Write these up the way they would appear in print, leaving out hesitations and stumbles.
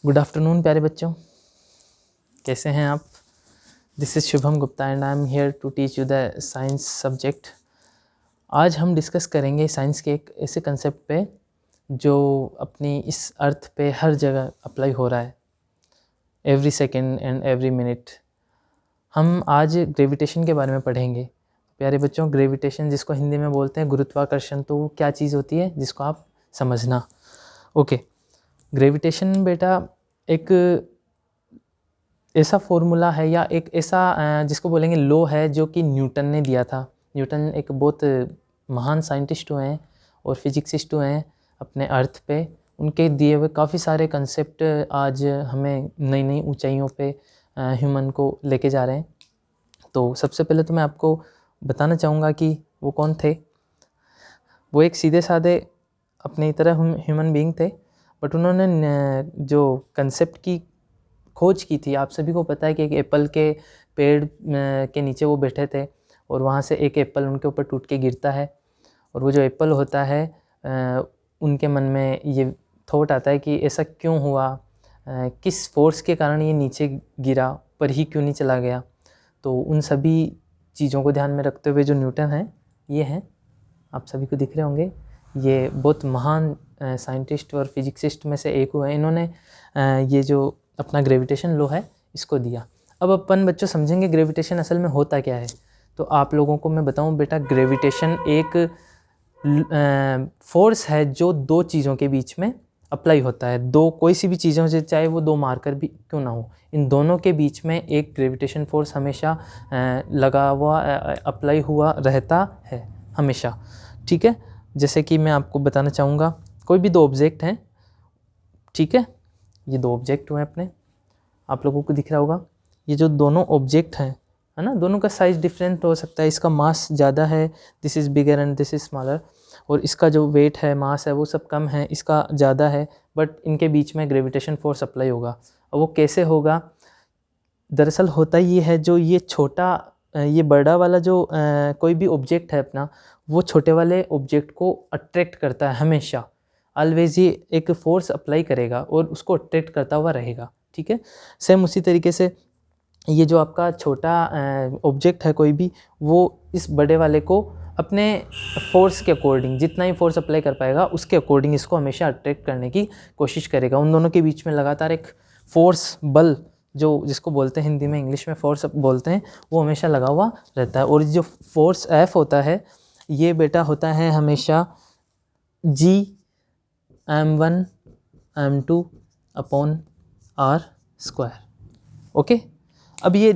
Good afternoon प्यारे बच्चों, कैसे हैं आप। This is Shubham Gupta and I am here to teach you the science subject. आज हम डिस्कस करेंगे साइंस के एक ऐसे कंसेप्ट पे जो अपनी इस अर्थ पे हर जगह अप्लाई हो रहा है, every second and every minute. हम आज ग्रेविटेशन के बारे में पढ़ेंगे। प्यारे बच्चों, ग्रेविटेशन जिसको हिंदी में बोलते हैं गुरुत्वाकर्षण, तो वो क्या चीज़ होती है जिसको आप समझना। ओके, ग्रेविटेशन बेटा एक ऐसा फॉर्मूला है या एक ऐसा जिसको बोलेंगे लॉ है जो कि न्यूटन ने दिया था। न्यूटन एक बहुत महान साइंटिस्ट हुए हैं और फिजिक्सिस्ट हुए हैं अपने अर्थ पे। उनके दिए हुए काफ़ी सारे कंसेप्ट आज हमें नई नई ऊंचाइयों पे ह्यूमन को लेके जा रहे हैं। तो सबसे पहले तो मैं आपको बताना चाहूँगा कि वो कौन थे। वो एक सीधे साधे अपनी तरह ह्यूमन बीइंग थे, बट उन्होंने जो कंसेप्ट की खोज की थी, आप सभी को पता है कि एक एप्पल के पेड़ के नीचे वो बैठे थे और वहाँ से एक एप्पल उनके ऊपर टूट के गिरता है और वो जो एप्पल होता है उनके मन में ये थॉट आता है कि ऐसा क्यों हुआ, किस फोर्स के कारण ये नीचे गिरा, पर ही क्यों नहीं चला गया। तो उन सभी चीज़ों को ध्यान में रखते हुए जो न्यूटन हैं, ये हैं, आप सभी को दिख रहे होंगे, ये बहुत महान साइंटिस्ट और फिजिक्सिस्ट में से एक हुए हैं। इन्होंने ये जो अपना ग्रेविटेशन लॉ है इसको दिया। अब अपन बच्चों समझेंगे ग्रेविटेशन असल में होता क्या है। तो आप लोगों को मैं बताऊं बेटा, ग्रेविटेशन एक फोर्स है जो दो चीज़ों के बीच में अप्लाई होता है। दो कोई सी भी चीज़ों से, चाहे वो दो मार्कर भी क्यों ना हो, इन दोनों के बीच में एक ग्रेविटेशन फोर्स हमेशा लगा हुआ अप्लाई हुआ रहता है हमेशा। ठीक है, जैसे कि मैं आपको बताना चाहूँगा, कोई भी दो ऑब्जेक्ट हैं, ठीक है, ये दो ऑब्जेक्ट हुए अपने, आप लोगों को दिख रहा होगा। ये जो दोनों ऑब्जेक्ट हैं, है ना, दोनों का साइज़ डिफरेंट हो सकता है। इसका मास ज़्यादा है, this is bigger and this is smaller, और इसका जो वेट है, मास है, वो सब कम है, इसका ज़्यादा है, बट इनके बीच में ग्रेविटेशन फोर्स अप्लाई होगा। और वो कैसे होगा, दरअसल होता ये है, जो ये छोटा ये बड़ा वाला जो कोई भी ऑब्जेक्ट है अपना, वो छोटे वाले ऑब्जेक्ट को अट्रैक्ट करता है हमेशा। ऑलवेज ये एक फोर्स अप्लाई करेगा और उसको अट्रैक्ट करता हुआ रहेगा। ठीक है, सेम उसी तरीके से ये जो आपका छोटा ऑब्जेक्ट है कोई भी, वो इस बड़े वाले को अपने फोर्स के अकॉर्डिंग, जितना ही फोर्स अप्लाई कर पाएगा उसके अकॉर्डिंग इसको हमेशा अट्रैक्ट करने की कोशिश करेगा। उन दोनों के बीच में लगातार एक फोर्स, बल, जो जिसको बोलते हैं हिंदी में, इंग्लिश में फोर्स बोलते हैं, वो हमेशा लगा हुआ रहता है। और जो फोर्स एफ होता है, ये बेटा होता है हमेशा G(m1 m2 upon r square. Okay, अब ये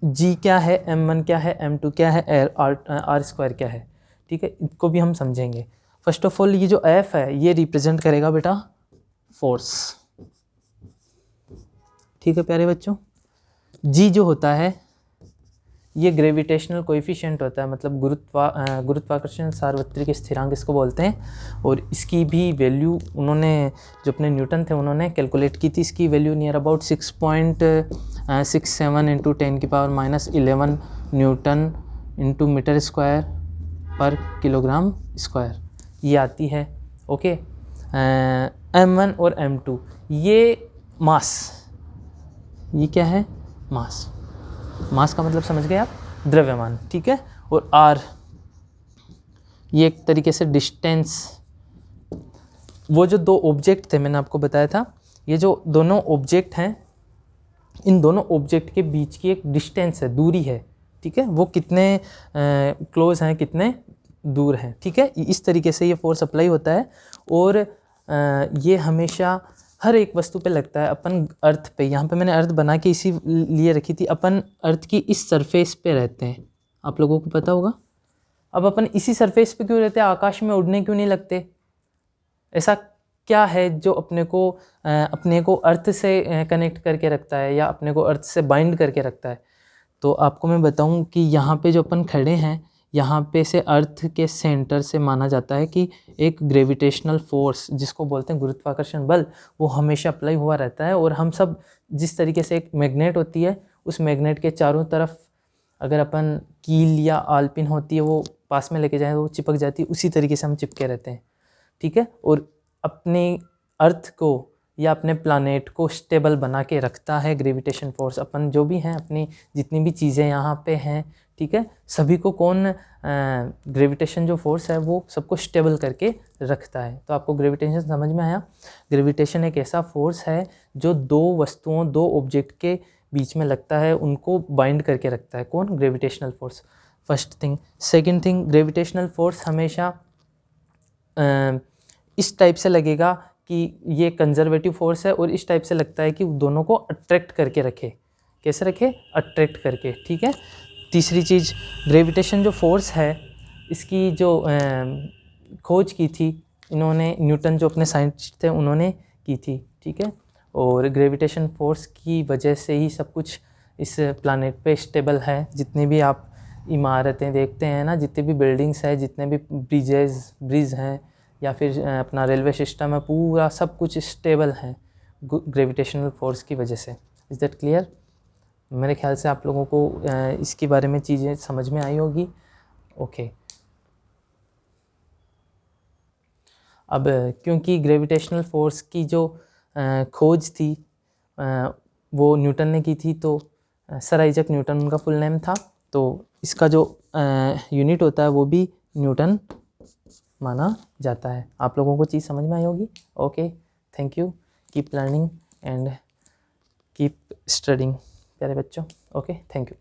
G क्या है, m1 क्या है, m2 क्या है, r स्क्वायर क्या है, ठीक है, इसको भी हम समझेंगे। फर्स्ट ऑफ ऑल ये जो F है ये रिप्रेजेंट करेगा बेटा फोर्स। ठीक है प्यारे बच्चों, G जो होता है ये ग्रेविटेशनल कोएफिशिएंट होता है, मतलब गुरुत्वाकर्षण सार्वत्रिक स्थिरांक इसको बोलते हैं। और इसकी भी वैल्यू उन्होंने, जो अपने न्यूटन थे, उन्होंने कैलकुलेट की थी। इसकी value near about 6.67 into 10⁻11 newton into metre square पर किलोग्राम स्क्वायर ये आती है। ओके, m1 और m2 ये मास, ये क्या है, मास। मास का मतलब समझ गए आप, द्रव्यमान। ठीक है, और r ये एक तरीके से डिस्टेंस। वो जो दो ऑब्जेक्ट थे मैंने आपको बताया था, ये जो दोनों ऑब्जेक्ट हैं, इन दोनों ऑब्जेक्ट के बीच की एक डिस्टेंस है, दूरी है। ठीक है, वो कितने क्लोज हैं, कितने दूर हैं। ठीक है, इस तरीके से ये फोर्स अप्लाई होता है और ये हमेशा हर एक वस्तु पे लगता है। अपन अर्थ पे, यहाँ पे मैंने अर्थ बना के इसी लिए रखी थी, अपन अर्थ की इस सरफेस पे रहते हैं, आप लोगों को पता होगा। अब अपन इसी सरफेस पे क्यों रहते हैं, आकाश में उड़ने क्यों नहीं लगते? ऐसा क्या है जो अपने को अर्थ से कनेक्ट करके रखता है या अपने को अर्थ से बाइंड करके रखता है? तो आपको मैं बताऊं कि यहाँ पे जो अपन खड़े हैं, यहाँ पे से अर्थ के सेंटर से माना जाता है कि एक ग्रेविटेशनल फोर्स, जिसको बोलते हैं गुरुत्वाकर्षण बल, वो हमेशा अप्लाई हुआ रहता है। और हम सब जिस तरीके से एक मैग्नेट होती है, उस मैग्नेट के चारों तरफ अगर अपन कील या आलपिन होती है वो पास में लेके जाएं तो वो चिपक जाती है, उसी तरीके से हम चिपके रहते हैं। ठीक है, और अपने अर्थ को या अपने प्लानेट को स्टेबल बना के रखता है ग्रेविटेशन फोर्स। अपन जो भी हैं, अपनी जितनी भी चीज़ें यहाँ पे हैं, ठीक है, सभी को कौन ग्रेविटेशन जो फोर्स है वो सबको स्टेबल करके रखता है। तो आपको ग्रेविटेशन समझ में आया। ग्रेविटेशन एक ऐसा फोर्स है जो दो वस्तुओं, दो ऑब्जेक्ट के बीच में लगता है, उनको बाइंड करके रखता है। कौन? Gravitational force. First thing. Second thing, gravitational force हमेशा इस टाइप से लगेगा कि ये कंजर्वेटिव फोर्स है, और इस टाइप से लगता है कि दोनों को अट्रैक्ट करके रखे। कैसे रखे? अट्रैक्ट करके, ठीक है। तीसरी चीज़, ग्रेविटेशन जो फोर्स है इसकी जो खोज की थी इन्होंने, न्यूटन जो अपने साइंटिस्ट थे उन्होंने की थी, ठीक है। और ग्रेविटेशन फोर्स की वजह से ही सब कुछ इस प्लानेट पे स्टेबल है। जितनी भी आप इमारतें देखते हैं ना, जितनी भी बिल्डिंग्स हैं, जितने भी ब्रिज हैं, या फिर अपना रेलवे सिस्टम है, पूरा सब कुछ स्टेबल है ग्रेविटेशनल फोर्स की वजह से। Is that clear? मेरे ख्याल से आप लोगों को इसके बारे में चीज़ें समझ में आई होगी। ओके। अब क्योंकि ग्रेविटेशनल फोर्स की जो खोज थी वो न्यूटन ने की थी, तो सर आइजैक न्यूटन उनका फुल नेम था, तो इसका जो यूनिट होता है वो भी न्यूटन माना जाता है। आप लोगों को चीज़ समझ में आई होगी। Okay, thank you. Keep learning and keep studying प्यारे बच्चों। Okay, thank you.